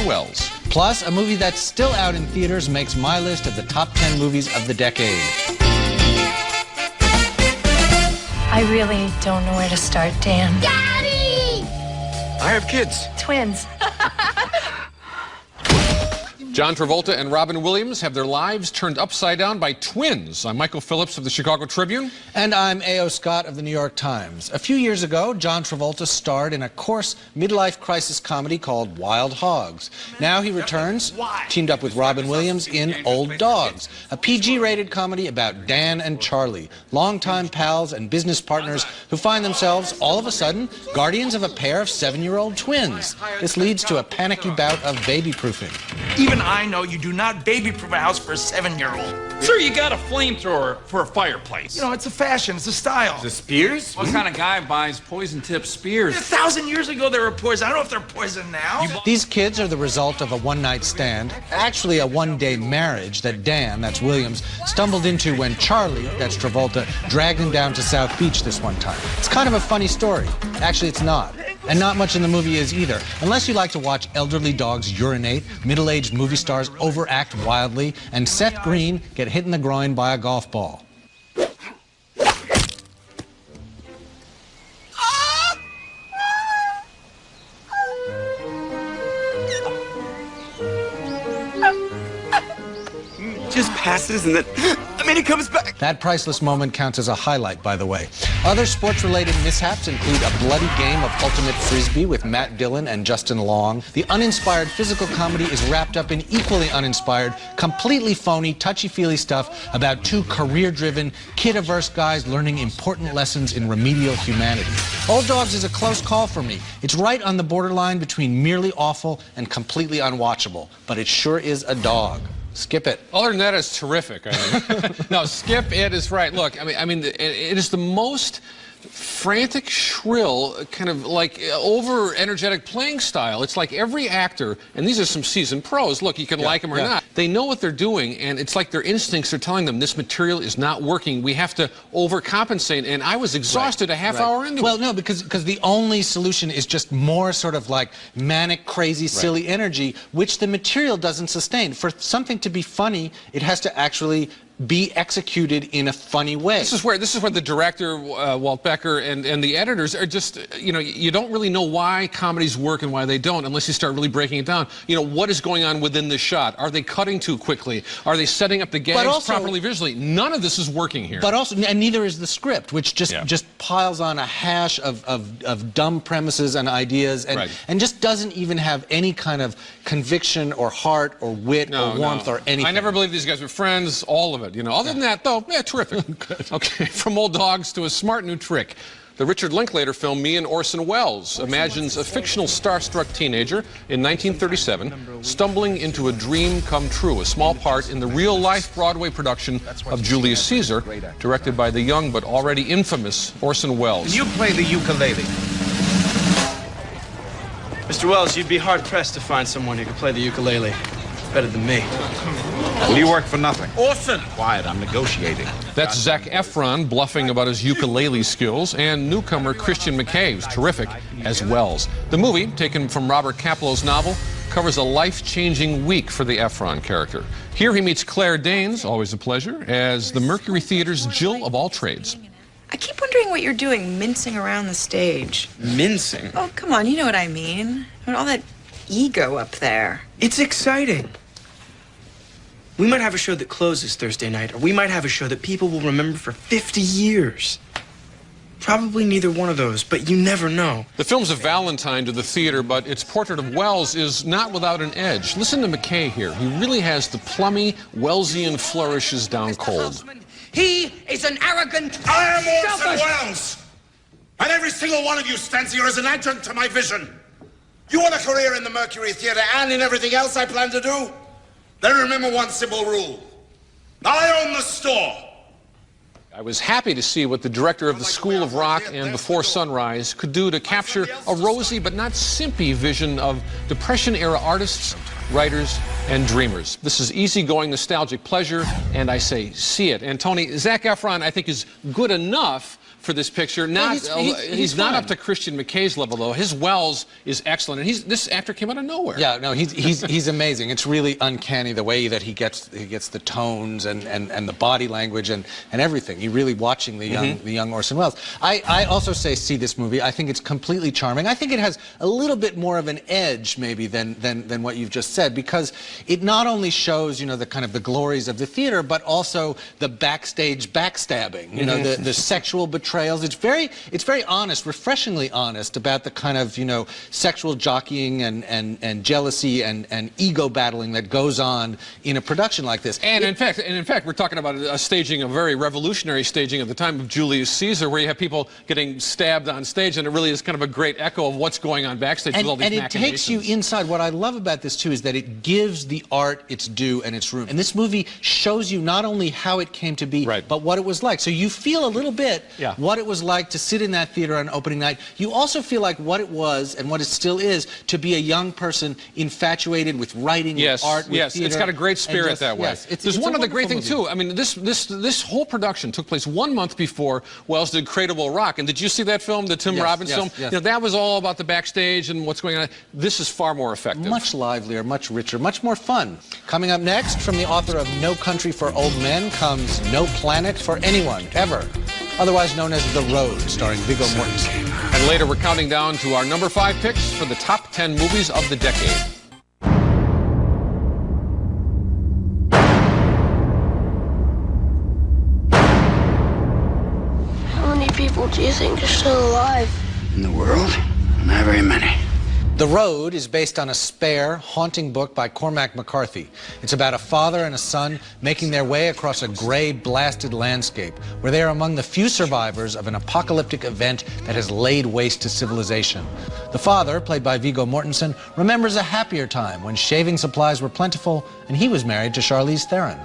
Orson Welles. Plus, a movie that's still out in theaters makes my list of the top 10 movies of the decade. I really don't know where to start, Dan. Daddy! I have kids. Twins. John Travolta and Robin Williams have their lives turned upside down by twins. I'm Michael Phillips of the Chicago Tribune. And I'm A.O. Scott of the New York Times. A few years ago, John Travolta starred in a coarse midlife crisis comedy called Wild Hogs. Now he returns, teamed up with Robin Williams in Old Dogs, a PG-rated comedy about Dan and Charlie, longtime pals and business partners who find themselves, all of a sudden, guardians of a pair of 7-year-old twins. This leads to a panicky bout of baby-proofing. Even I know you do not baby-proof a house for a 7-year-old. Sir, you got a flamethrower for a fireplace. You know, it's a fashion, it's a style. The spears? What kind of guy buys poison-tipped spears? 1,000 years ago they were poison. I don't know if they're poison now. These kids are the result of a one-night stand, actually a one-day marriage that Dan, that's Williams, stumbled into when Charlie, that's Travolta, dragged him down to South Beach this one time. It's kind of a funny story. Actually, it's not. And not much in the movie is either. Unless you like to watch elderly dogs urinate, middle-aged movie stars overact wildly, and Seth Green get hit in the groin by a golf ball. Just passes and then, it comes back. That priceless moment counts as a highlight, by the way. Other sports-related mishaps include a bloody game of ultimate frisbee with Matt Dillon and Justin Long. The uninspired physical comedy is wrapped up in equally uninspired, completely phony, touchy-feely stuff about two career-driven, kid-averse guys learning important lessons in remedial humanity. Old Dogs is a close call for me. It's right on the borderline between merely awful and completely unwatchable, but it sure is a dog. Skip it. Other than that, it's terrific. I mean. No, skip it is right. Look, I mean, it is the most frantic, shrill, kind of like over-energetic playing style. It's like every actor, and these are some seasoned pros, look, you can like them or not, they know what they're doing, and it's like their instincts are telling them this material is not working. We have to overcompensate, and I was exhausted a half hour into it. Well, no, because the only solution is just more sort of like manic, crazy, silly energy, which the material doesn't sustain. For something to be funny, it has to actually be executed in a funny way. This is where the director, Walt Becker, and the editors are just, you know, you don't really know why comedies work and why they don't unless you start really breaking it down. You know, what is going on within the shot? Are they cutting too quickly? Are they setting up the gags properly visually? None of this is working here. But also, and neither is the script, which just piles on a hash of dumb premises and ideas and just doesn't even have any kind of conviction or heart or wit or warmth or anything. I never believed these guys were friends, all of it. You know, other than that, though, terrific. Okay, from Old Dogs to a smart new trick. The Richard Linklater film Me and Orson Welles imagines a fictional starstruck teenager in 1937 stumbling into a dream come true, a small part in the real-life Broadway production of Julius Caesar, directed by the young but already infamous Orson Welles. You play the ukulele. Mr. Welles, you'd be hard-pressed to find someone who could play the ukulele better than me. Well, you work for nothing. Orson! Quiet, I'm negotiating. That's Zac Efron bluffing about his ukulele skills, and newcomer Christian McKay, who's terrific as Welles. The movie, taken from Robert Caplow's novel, covers a life-changing week for the Efron character. Here he meets Claire Danes, always a pleasure, as the Mercury Theater's Jill of all trades. I keep wondering what you're doing, mincing around the stage. Mincing? Oh, come on, you know what I mean. I mean, all that ego up there. It's exciting. We might have a show that closes Thursday night, or we might have a show that people will remember for 50 years. Probably neither one of those, but you never know. The film's a Valentine to the theater, but its portrait of Welles is not without an edge. Listen to McKay here. He really has the plummy, Wellesian flourishes down cold. He is an arrogant... I am Orson Welles! And every single one of you stands here as an adjunct to my vision. You want a career in the Mercury Theater and in everything else I plan to do? Then remember one simple rule. I own the store. I was happy to see what the director of the School of Rock and Before Sunrise could do to capture a rosy but not simpy vision of Depression-era artists, writers, and dreamers. This is easygoing, nostalgic pleasure, and I say, see it. And Tony, Zac Efron, I think, is good enough for this picture. Not he's not up to Christian McKay's level though. His Welles is excellent, and this actor came out of nowhere. Yeah, no, he's amazing. It's really uncanny the way that he gets the tones and the body language and everything. You're really watching the young Orson Welles. I also say see this movie. I think it's completely charming. I think it has a little bit more of an edge maybe than what you've just said, because it not only shows, you know, the kind of the glories of the theater, but also the backstage backstabbing, you know, the sexual betrayals. It's very honest, refreshingly honest about the kind of, you know, sexual jockeying and jealousy and ego battling that goes on in a production like this. And in fact, we're talking about a staging, a very revolutionary staging at the time of Julius Caesar, where you have people getting stabbed on stage, and it really is kind of a great echo of what's going on backstage with all these machinations. And it takes you inside. What I love about this too is that it gives the art its due and its room. And this movie shows you not only how it came to be, but what it was like. So you feel a little bit what it was like to sit in that theater on opening night. You also feel like what it was and what it still is to be a young person infatuated with writing, with art, with theater. It's got a great spirit that way. There's one other great thing too. I mean, this whole production took place 1 month before Welles did Cradle Will Rock. And did you see that film, the Tim Robbins film? You know, that was all about the backstage and what's going on. This is far more effective. Much livelier, much richer, much more fun. Coming up next, from the author of No Country for Old Men, comes No Planet for Anyone, Ever, otherwise known as The Road, starring Viggo Mortensen. And later, we're counting down to our number 5 picks for the top 10 movies of the decade. How many people do you think are still alive? In the world? Not very many. The Road is based on a spare, haunting book by Cormac McCarthy. It's about a father and a son making their way across a gray, blasted landscape, where they are among the few survivors of an apocalyptic event that has laid waste to civilization. The father, played by Viggo Mortensen, remembers a happier time when shaving supplies were plentiful and he was married to Charlize Theron.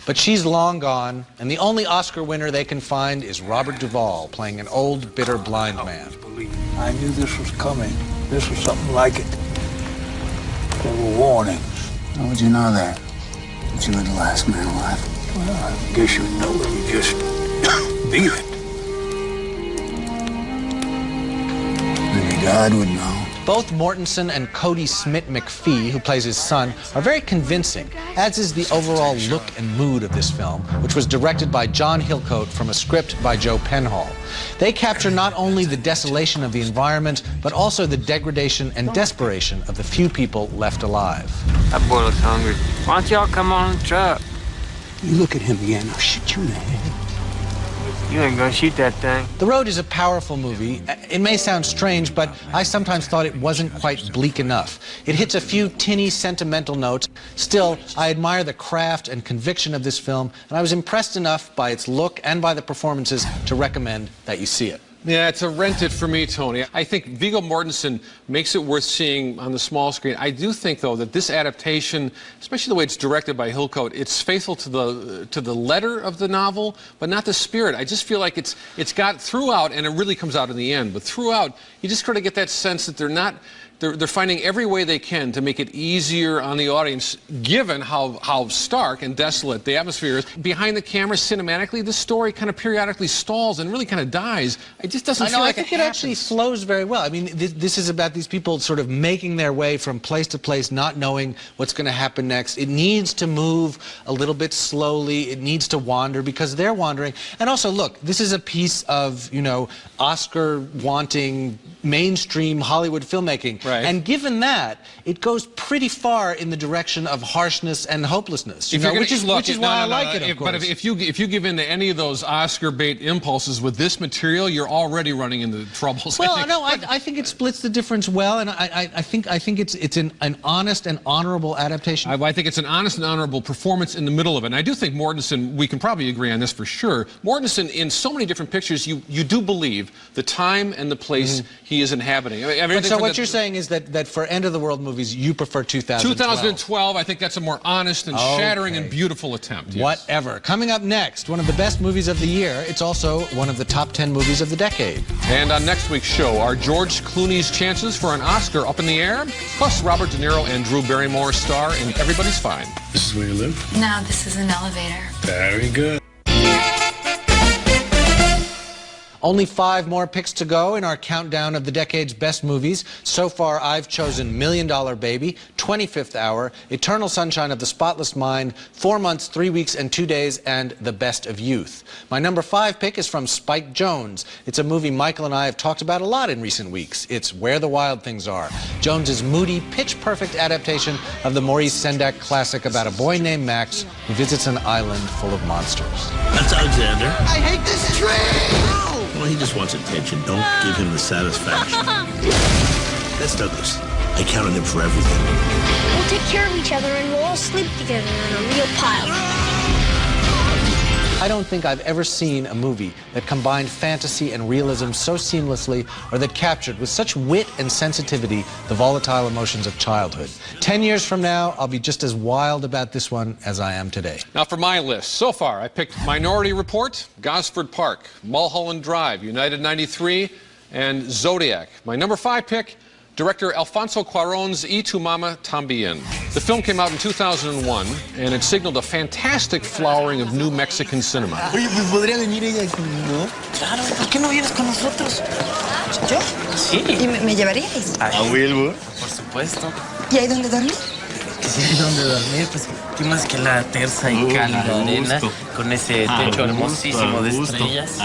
But she's long gone, and the only Oscar winner they can find is Robert Duvall, playing an old, bitter, blind man. I knew this was coming. This was something like it. There were warnings. How would you know that? That you were the last man alive? Well, I guess you'd know when you just be it. Maybe God would know. Both Mortensen and Cody Smith-McPhee, who plays his son, are very convincing, as is the overall look and mood of this film, which was directed by John Hillcoat from a script by Joe Penhall. They capture not only the desolation of the environment, but also the degradation and desperation of the few people left alive. That boy looks hungry. Why don't y'all come on the truck? You look at him again, I'll shoot you in the head. You ain't gonna shoot that thing. The Road is a powerful movie. It may sound strange, but I sometimes thought it wasn't quite bleak enough. It hits a few tinny, sentimental notes. Still, I admire the craft and conviction of this film, and I was impressed enough by its look and by the performances to recommend that you see it. Yeah, it's a rent it for me, Tony. I think Viggo Mortensen makes it worth seeing on the small screen. I do think, though, that this adaptation, especially the way it's directed by Hillcoat, it's faithful to the letter of the novel, but not the spirit. I just feel like it's got throughout, and it really comes out in the end, but throughout, you just sort of get that sense that they're finding every way they can to make it easier on the audience, given how stark and desolate the atmosphere is. Behind the camera, cinematically, this story kind of periodically stalls and really kind of dies. It just doesn't feel like I think it actually flows very well. I mean, this is about these people sort of making their way from place to place, not knowing what's going to happen next. It needs to move a little bit slowly. It needs to wander because they're wandering. And also, look, this is a piece of, you know, Oscar-wanting mainstream Hollywood filmmaking. Right. And given that, it goes pretty far in the direction of harshness and hopelessness, which is why I like it, of course. But if you give in to any of those Oscar bait impulses with this material, you're already running into troubles. Well, no, I think it splits the difference well, and I think it's an honest and honorable adaptation. I think it's an honest and honorable performance in the middle of it. And I do think Mortensen, we can probably agree on this for sure. Mortensen, in so many different pictures, you do believe the time and the place he is inhabiting. So what you're saying saying is that for end-of-the-world movies, you prefer 2012. 2012, I think that's a more honest and shattering and beautiful attempt. Yes. Whatever. Coming up next, one of the best movies of the year. It's also one of the top 10 movies of the decade. And on next week's show, are George Clooney's chances for an Oscar up in the air? Plus, Robert De Niro and Drew Barrymore star in Everybody's Fine. This is where you live? No, this is an elevator. Very good. Only 5 more picks to go in our countdown of the decade's best movies. So far, I've chosen $1 Million Baby, 25th Hour, Eternal Sunshine of the Spotless Mind, 4 Months, 3 Weeks, and 2 Days, and The Best of Youth. My number 5 pick is from Spike Jonze. It's a movie Michael and I have talked about a lot in recent weeks. It's Where the Wild Things Are, Jones's moody, pitch-perfect adaptation of the Maurice Sendak classic about a boy named Max who visits an island full of monsters. That's Alexander. I hate this tree! Well, he just wants attention. Don't give him the satisfaction. That's Douglas. I count on him for everything. We'll take care of each other and we'll all sleep together in a real pile. I don't think I've ever seen a movie that combined fantasy and realism so seamlessly, or that captured with such wit and sensitivity the volatile emotions of childhood. 10 years from now, I'll be just as wild about this one as I am today. Now for my list, so far I picked Minority Report, Gosford Park, Mulholland Drive, United 93, and Zodiac. My number 5 pick, director Alfonso Cuarón's Y Tu Mama Tambien. The film came out in 2001, and it signaled a fantastic flowering of new Mexican cinema. Oye, pues podría venir ella, ¿no? Claro, ¿por qué no vienes con nosotros? ¿Yo? Sí. ¿Y me llevaríais? ¿A Wilbur? Por supuesto. ¿Y hay dónde dormir? Sí, hay donde dormir, pues qué más que la tersa y cálida arena con ese techo hermosísimo de estrellas.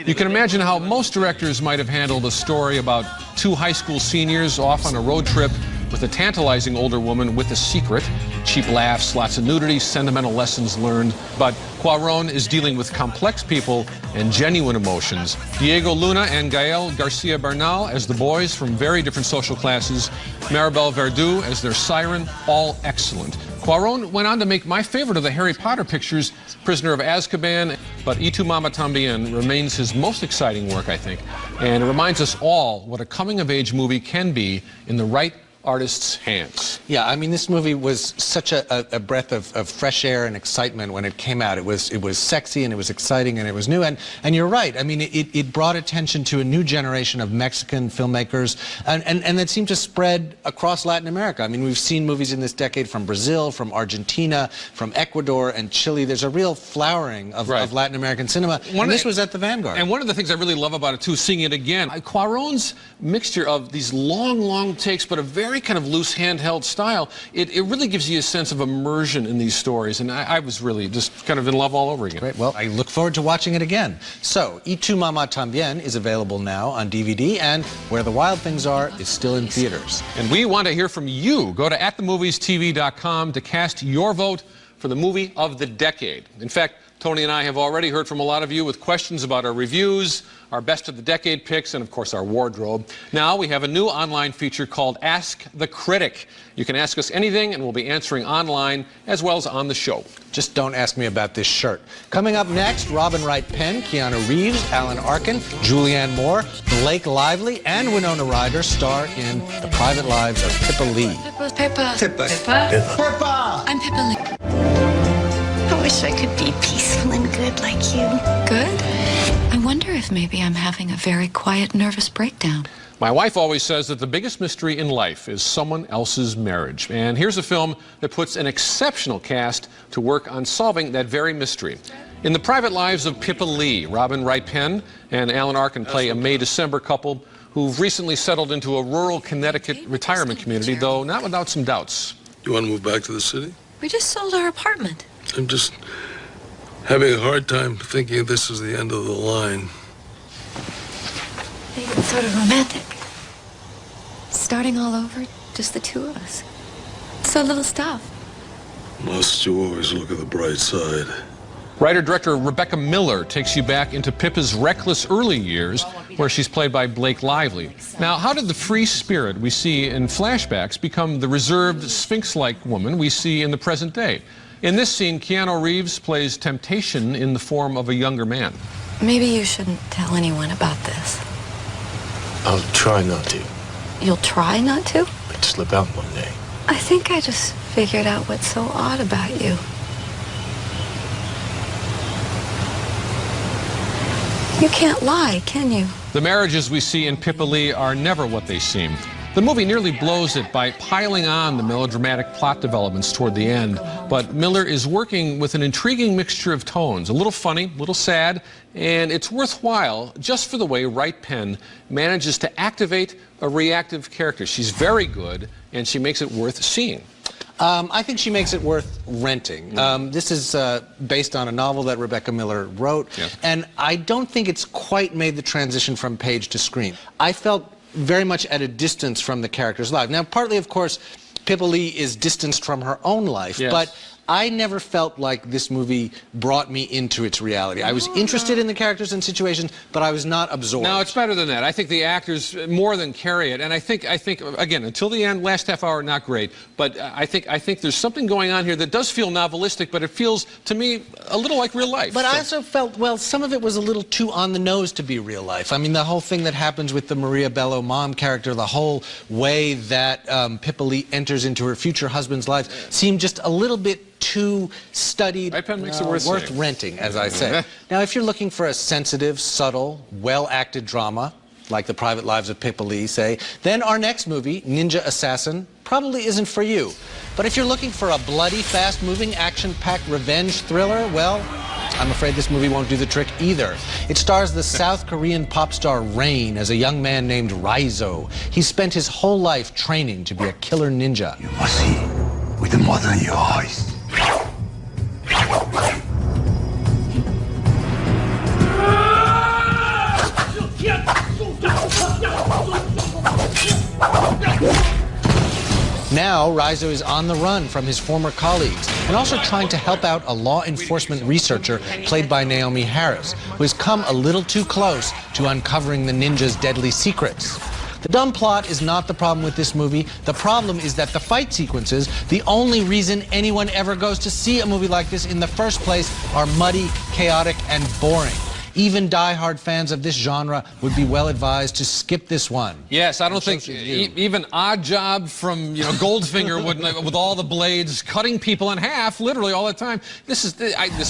You can imagine how most directors might have handled a story about 2 high school seniors off on a road trip with a tantalizing older woman with a secret. Cheap laughs, lots of nudity, sentimental lessons learned. But Cuarón is dealing with complex people and genuine emotions. Diego Luna and Gael Garcia Bernal as the boys from very different social classes. Maribel Verdú as their siren, all excellent. Cuarón went on to make my favorite of the Harry Potter pictures, Prisoner of Azkaban, but Y Tu Mama Tambien remains his most exciting work, I think. And it reminds us all what a coming-of-age movie can be in the right artist's hands. Yeah, I mean, this movie was such a breath of fresh air and excitement when it came out. It was sexy and it was exciting and it was new. And you're right. I mean, it brought attention to a new generation of Mexican filmmakers, and that seemed to spread across Latin America. I mean, we've seen movies in this decade from Brazil, from Argentina, from Ecuador and Chile. There's a real flowering of Latin American cinema. And this was at the vanguard. And one of the things I really love about it, too, seeing it again, Cuarón's mixture of these long takes, but a very kind of loose handheld style, it really gives you a sense of immersion in these stories, and I was really just kind of in love all over again. Great. Well, I look forward to watching it again. So, Y Tu Mama Tambien is available now on DVD, and Where the Wild Things Are is still in theaters. And we want to hear from you. Go to atthemoviestv.com to cast your vote for the movie of the decade. In fact, Tony and I have already heard from a lot of you with questions about our reviews, our best of the decade picks, and of course our wardrobe. Now we have a new online feature called Ask the Critic. You can ask us anything and we'll be answering online as well as on the show. Just don't ask me about this shirt. Coming up next, Robin Wright Penn, Keanu Reeves, Alan Arkin, Julianne Moore, Blake Lively, and Winona Ryder star in The Private Lives of Pippa Lee. Pippa. Pippa! I'm Pippa Lee. I wish I could be peaceful and good like you. Good? I wonder if maybe I'm having a very quiet, nervous breakdown. My wife always says that the biggest mystery in life is someone else's marriage. And here's a film that puts an exceptional cast to work on solving that very mystery. In The Private Lives of Pippa Lee, Robin Wright Penn and Alan Arkin play a May-December couple who've recently settled into a rural Connecticut retirement community, though not without some doubts. You want to move back to the city? We just sold our apartment. I'm just having a hard time thinking this is the end of the line. I think it's sort of romantic. Starting all over, just the two of us. So little stuff. Must you always look at the bright side? Writer-director Rebecca Miller takes you back into Pippa's reckless early years, where she's played by Blake Lively. Now, how did the free spirit we see in flashbacks become the reserved, sphinx-like woman we see in the present day? In this scene, Keanu Reeves plays temptation in the form of a younger man. Maybe you shouldn't tell anyone about this. I'll try not to. You'll try not to? Might slip out one day. I think I just figured out what's so odd about you. You can't lie, can you? The marriages we see in Pippa Lee are never what they seem. The movie nearly blows it by piling on the melodramatic plot developments toward the end, but Miller is working with an intriguing mixture of tones, a little funny, a little sad, and it's worthwhile just for the way Wright Penn manages to activate a reactive character. She's very good, and she makes it worth seeing. I think she makes it worth renting. This is based on a novel that Rebecca Miller wrote, and I don't think it's quite made the transition from page to screen. I felt very much at a distance from the character's life. Now, partly, of course, Pippa Lee is distanced from her own life, but I never felt like this movie brought me into its reality. I was interested in the characters and situations, but I was not absorbed. No, it's better than that. I think the actors more than carry it, and I think again, until the end, last half hour, not great, but I think there's something going on here that does feel novelistic, but it feels to me a little like real life. But I also felt, well, some of it was a little too on the nose to be real life. I mean, the whole thing that happens with the Maria Bello mom character, the whole way that Pippa Lee enters into her future husband's life seemed just a little bit too studied, makes it worth renting, as I say. Now, if you're looking for a sensitive, subtle, well-acted drama, like The Private Lives of Pippa Lee, say, then our next movie, Ninja Assassin, probably isn't for you. But if you're looking for a bloody, fast-moving, action-packed revenge thriller, well, I'm afraid this movie won't do the trick either. It stars the South Korean pop star Rain as a young man named Raizo. He spent his whole life training to be a killer ninja. You must see with the mother in your eyes. Now, Raizo is on the run from his former colleagues and also trying to help out a law enforcement researcher played by Naomi Harris, who has come a little too close to uncovering the ninja's deadly secrets. The dumb plot is not the problem with this movie. The problem is that the fight sequences, the only reason anyone ever goes to see a movie like this in the first place, are muddy, chaotic, and boring. Even die-hard fans of this genre would be well advised to skip this one. Yes, I don't think even Odd Job from Goldfinger wouldn't, with all the blades cutting people in half, literally all the time. This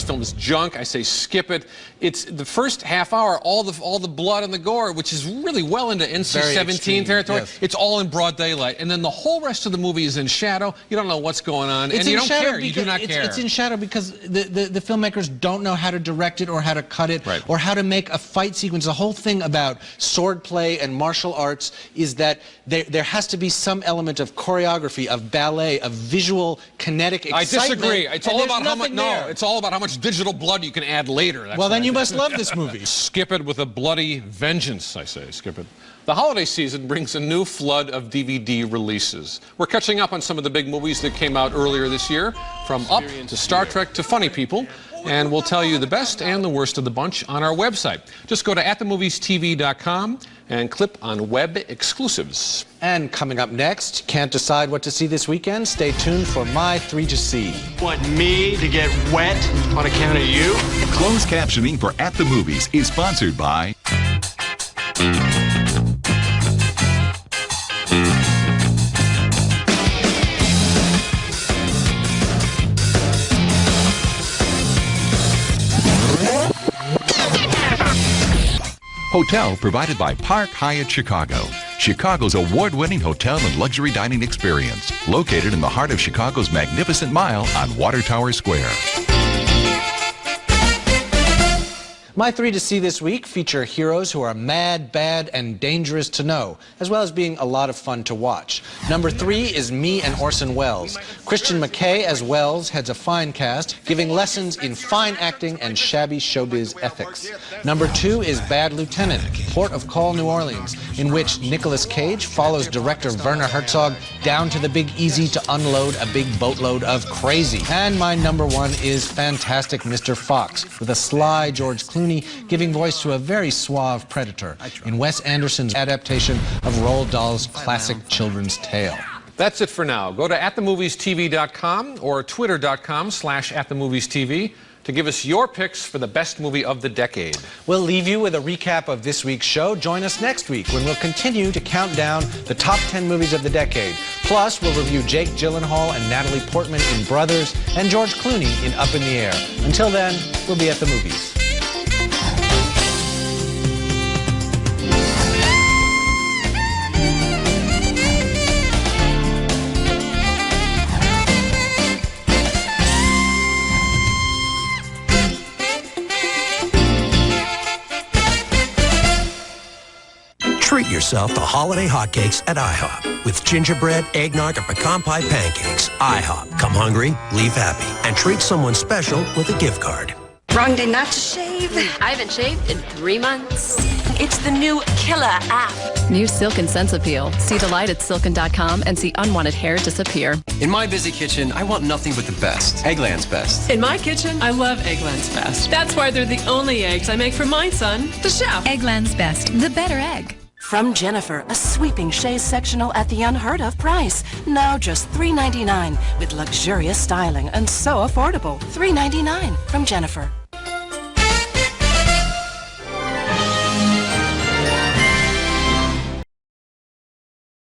film is junk. I say skip it. It's the first half hour, all the blood and the gore, which is really well into NC-17 territory. Yes. It's all in broad daylight, and then the whole rest of the movie is in shadow. You don't know what's going on, and you don't care. You do not care. It's in shadow because the filmmakers don't know how to direct it or how to cut it. Or how to make a fight sequence. The whole thing about swordplay and martial arts is that there has to be some element of choreography, of ballet, of visual kinetic excitement. I disagree. It's all about how much. No, it's all about how much digital blood you can add later. That's well, then you must love this movie. Skip it with a bloody vengeance, I say. Skip it. The holiday season brings a new flood of DVD releases. We're catching up on some of the big movies that came out earlier this year, from Up to Star Trek to Funny People. And we'll tell you the best and the worst of the bunch on our website. Just go to atthemoviestv.com and click on Web Exclusives. And coming up next, can't decide what to see this weekend? Stay tuned for My 3 to See. Want me to get wet on account of you? Closed captioning for At the Movies is sponsored by... Hotel provided by Park Hyatt Chicago, Chicago's award-winning hotel and luxury dining experience, located in the heart of Chicago's Magnificent Mile on Water Tower Square. My 3 to See this week feature heroes who are mad, bad, and dangerous to know, as well as being a lot of fun to watch. Number 3 is Me and Orson Welles. Christian McKay as Welles heads a fine cast, giving lessons in fine acting and shabby showbiz ethics. Number 2 is Bad Lieutenant, Port of Call, New Orleans, in which Nicolas Cage follows director Werner Herzog down to the Big Easy to unload a big boatload of crazy. And my number 1 is Fantastic Mr. Fox, with a sly George Clooney giving voice to a very suave predator in Wes Anderson's adaptation of Roald Dahl's classic children's tale. That's it for now. Go to atthemoviestv.com or twitter.com/atthemoviestv. to give us your picks for the best movie of the decade. We'll leave you with a recap of this week's show. Join us next week when we'll continue to count down the top 10 movies of the decade. Plus, we'll review Jake Gyllenhaal and Natalie Portman in Brothers and George Clooney in Up in the Air. Until then, we'll be at the movies. Treat yourself to holiday hotcakes at IHOP. With gingerbread, eggnog, or pecan pie pancakes. IHOP. Come hungry, leave happy. And treat someone special with a gift card. Wrong day not to shave. I haven't shaved in 3 months. It's the new killer app. New Silk & Sense Appeal. See the light at silken.com and see unwanted hair disappear. In my busy kitchen, I want nothing but the best. Eggland's best. In my kitchen, I love Eggland's Best. That's why they're the only eggs I make for my son, the chef. Eggland's Best, the better egg. From Jennifer, a sweeping chaise sectional at the unheard of price. Now just $3.99 with luxurious styling and so affordable. $3.99 from Jennifer.